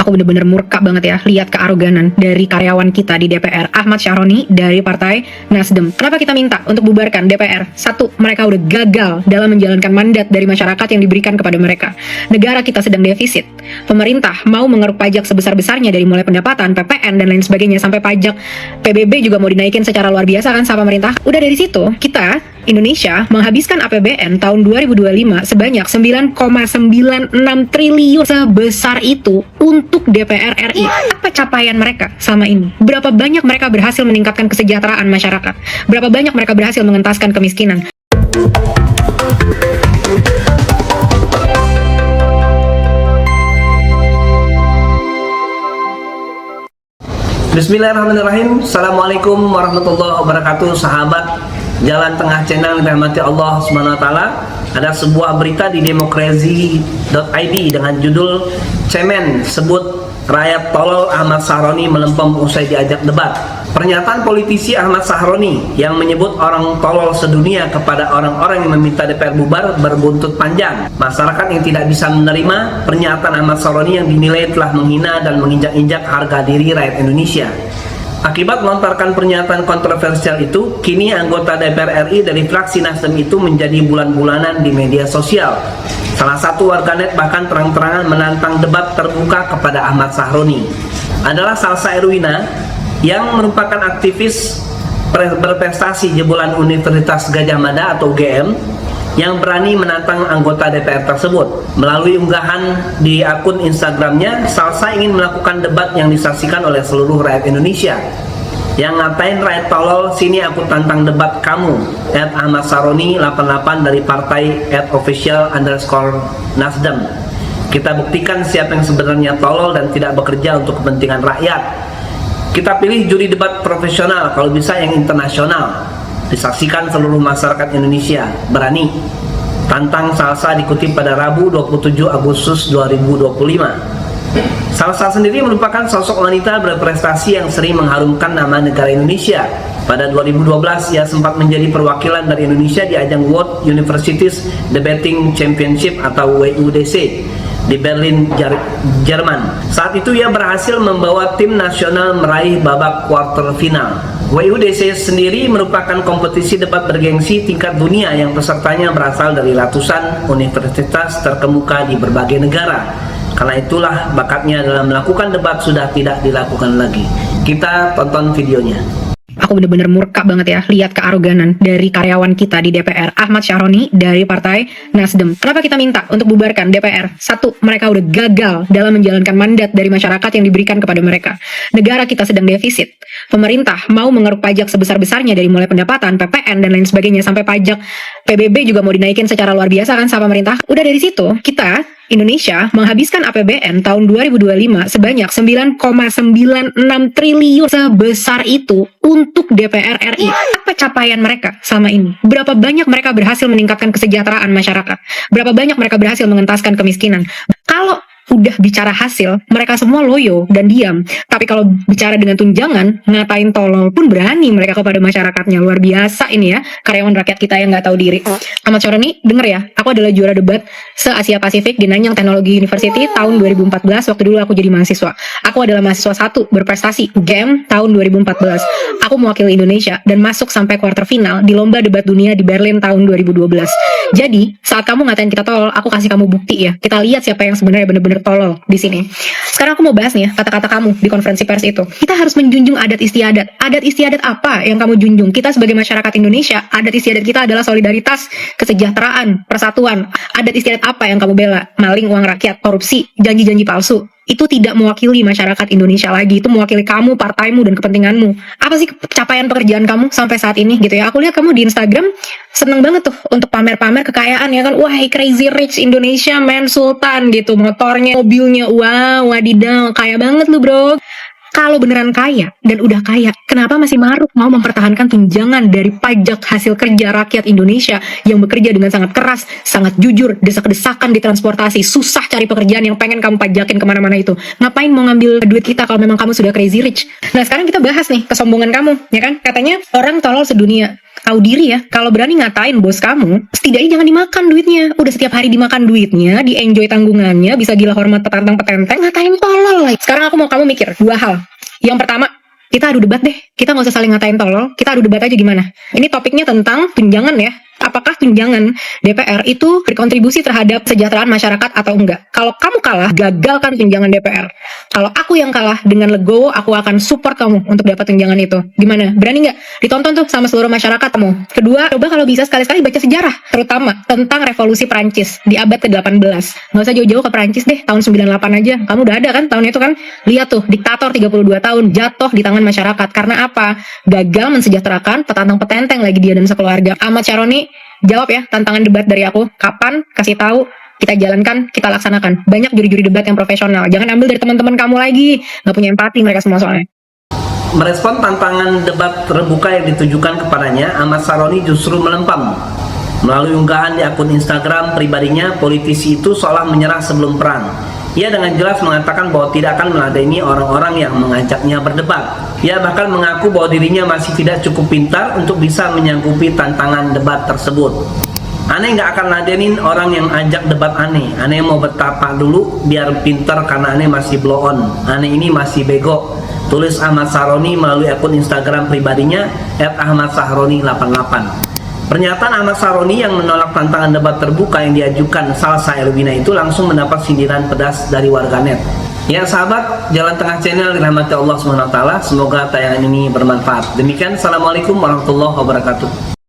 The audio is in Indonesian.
Aku bener-bener murka banget ya lihat kearoganan dari karyawan kita di DPR, Ahmad Syaroni dari Partai Nasdem. Kenapa kita minta untuk bubarkan DPR? Satu, mereka udah gagal dalam menjalankan mandat dari masyarakat yang diberikan kepada mereka. Negara kita sedang defisit. Pemerintah mau mengeruk pajak sebesar-besarnya dari mulai pendapatan, PPN, dan lain sebagainya, sampai pajak PBB juga mau dinaikin secara luar biasa kan sama pemerintah. Udah dari situ, kita Indonesia menghabiskan APBN tahun 2025 sebanyak 9,96 triliun. Sebesar itu untuk DPR RI. Apa capaian mereka sama ini? Berapa banyak mereka berhasil meningkatkan kesejahteraan masyarakat? Berapa banyak mereka berhasil mengentaskan kemiskinan? Bismillahirrahmanirrahim. Assalamualaikum warahmatullahi wabarakatuh. Sahabat Jalan Tengah Channel yang dirahmati Allah SWT. Ada sebuah berita di demokrasi.id dengan judul "Cemen sebut rakyat tolol Ahmad Syaroni melempem usai diajak debat". Pernyataan politisi Ahmad Syaroni yang menyebut orang tolol sedunia kepada orang-orang yang meminta DPR bubar berbuntut panjang. Masyarakat yang tidak bisa menerima pernyataan Ahmad Syaroni yang dinilai telah menghina dan menginjak-injak harga diri rakyat Indonesia. Akibat melontarkan pernyataan kontroversial itu, kini anggota DPR RI dari fraksi Nasdem itu menjadi bulan-bulanan di media sosial. Salah satu warganet bahkan terang-terangan menantang debat terbuka kepada Ahmad Syaroni. Adalah Salsa Erwina yang merupakan aktivis berprestasi jebolan Universitas Gadjah Mada atau UGM yang berani menantang anggota DPR tersebut. Melalui unggahan di akun Instagramnya, Salsa ingin melakukan debat yang disaksikan oleh seluruh rakyat Indonesia. Yang ngapain rakyat tolol, sini aku tantang debat kamu. @Ahmad Syaroni 88 dari partai @official_Nasdem. Kita buktikan siapa yang sebenarnya tolol dan tidak bekerja untuk kepentingan rakyat. Kita pilih juri debat profesional, kalau bisa yang internasional, disaksikan seluruh masyarakat Indonesia. Berani. Tantang Salsa dikutip pada Rabu 27 Agustus 2025. Salsa sendiri merupakan sosok wanita berprestasi yang sering mengharumkan nama negara Indonesia. Pada 2012 ia sempat menjadi perwakilan dari Indonesia di ajang World Universities Debating Championship atau WUDC di Berlin, Jerman. Saat itu ia berhasil membawa tim nasional meraih babak quarter final. WUDC sendiri merupakan kompetisi debat bergengsi tingkat dunia yang pesertanya berasal dari ratusan universitas terkemuka di berbagai negara. Karena itulah bakatnya dalam melakukan debat sudah tidak dilakukan lagi. Kita tonton videonya. Aku bener-bener murka banget ya lihat kearoganan dari karyawan kita di DPR, Ahmad Syaroni dari Partai Nasdem. Kenapa kita minta untuk bubarkan DPR? Satu, mereka udah gagal dalam menjalankan mandat dari masyarakat yang diberikan kepada mereka. Negara kita sedang defisit. Pemerintah mau mengeruk pajak sebesar-besarnya dari mulai pendapatan, PPN, dan lain sebagainya, sampai pajak PBB juga mau dinaikin secara luar biasa kan sama pemerintah. Udah dari situ, kita Indonesia menghabiskan APBN tahun 2025 sebanyak 9,96 triliun. Sebesar itu untuk DPR RI. Apa capaian mereka sama ini? Berapa banyak mereka berhasil meningkatkan kesejahteraan masyarakat? Berapa banyak mereka berhasil mengentaskan kemiskinan? Kalau udah bicara hasil, mereka semua loyo dan diam. Tapi kalau bicara dengan tunjangan, ngatain tolol pun berani mereka kepada masyarakatnya. Luar biasa ini ya, karyawan rakyat kita yang nggak tahu diri. Ahmad Syaroni, denger ya, aku adalah juara debat se-Asia Pasifik di Nanyang Technology University tahun 2014, waktu dulu aku jadi mahasiswa. Aku adalah mahasiswa 1 berprestasi UGM tahun 2014. Aku mewakili Indonesia dan masuk sampai quarter final di lomba debat dunia di Berlin tahun 2012. Jadi, saat kamu ngatain kita tolol, aku kasih kamu bukti ya. Kita lihat siapa yang sebenarnya benar-benar tolol di sini. Sekarang aku mau bahas nih ya, kata-kata kamu di konferensi pers itu. Kita harus menjunjung adat istiadat. Adat istiadat apa yang kamu junjung? Kita sebagai masyarakat Indonesia, adat istiadat kita adalah solidaritas, kesejahteraan, persatuan. Adat istiadat apa yang kamu bela? Maling uang rakyat, korupsi, janji-janji palsu. Itu tidak mewakili masyarakat Indonesia lagi. Itu mewakili kamu, partaimu, dan kepentinganmu. Apa sih capaian pekerjaan kamu sampai saat ini gitu ya? Aku lihat kamu di Instagram seneng banget tuh untuk pamer-pamer kekayaan ya kan. Wah, crazy rich Indonesia man sultan gitu. Motornya, mobilnya, wow, wadidaw, kaya banget lu bro. Kalau beneran kaya dan udah kaya, kenapa masih maruk mau mempertahankan tunjangan dari pajak hasil kerja rakyat Indonesia yang bekerja dengan sangat keras, sangat jujur, desak-desakan di transportasi, susah cari pekerjaan yang pengen kamu pajakin kemana-mana itu. Ngapain mau ngambil duit kita kalau memang kamu sudah crazy rich? Nah sekarang kita bahas nih kesombongan kamu, ya kan? Katanya orang tolol sedunia. tahu diri ya. Kalau berani ngatain bos kamu, setidaknya jangan dimakan duitnya. Udah setiap hari dimakan duitnya, di-enjoy tanggungannya, bisa gila hormat petantang-petenteng, ngatain tolol lagi. Sekarang aku mau kamu mikir dua hal. Yang pertama, kita adu debat deh. Kita nggak usah saling ngatain tolol. Kita adu debat aja gimana. Ini topiknya tentang tunjangan ya. Apakah tunjangan DPR itu berkontribusi terhadap kesejahteraan masyarakat atau enggak? Kalau kamu kalah, gagalkan tunjangan DPR. Kalau aku yang kalah, dengan legowo aku akan support kamu untuk dapat tunjangan itu. Gimana? Berani nggak? Ditonton tuh sama seluruh masyarakat kamu. Kedua, coba kalau bisa sekali-sekali baca sejarah, terutama tentang revolusi Prancis di abad ke-18. Nggak usah jauh-jauh ke Prancis deh, tahun 98 aja. Kamu udah ada kan tahun itu kan? Lihat tuh, diktator 32 tahun jatuh di tangan masyarakat. Karena apa? Gagal mensejahterakan petantang petenteng lagi dia dan sekeluarga. Ahmad Syaroni, jawab ya tantangan debat dari aku. Kapan? Kasih tahu. Kita jalankan, kita laksanakan. Banyak juri-juri debat yang profesional. Jangan ambil dari teman-teman kamu lagi. Nggak punya empati mereka semua soalnya. Merespon tantangan debat terbuka yang ditujukan kepadanya, Ahmad Syaroni justru melempam. Melalui unggahan di akun Instagram pribadinya, politisi itu seolah menyerah sebelum perang. Ia dengan jelas mengatakan bahwa tidak akan meladeni orang-orang yang mengajaknya berdebat. Ia bahkan mengaku bahwa dirinya masih tidak cukup pintar untuk bisa menyanggupi tantangan debat tersebut. Aneh nggak akan ladenin orang yang ajak debat aneh. Aneh mau bertapa dulu biar pintar karena aneh masih blow on. Aneh ini masih bego. Tulis Ahmad Syaroni melalui akun Instagram pribadinya @ahmadsahroni88. Pernyataan Ahmad Syaroni yang menolak tantangan debat terbuka yang diajukan Salsa Elwina itu langsung mendapat sindiran pedas dari warganet. Ya sahabat, Jalan Tengah Channel dirahmati Allah SWT. Semoga tayangan ini bermanfaat. Demikian, Assalamualaikum warahmatullahi wabarakatuh.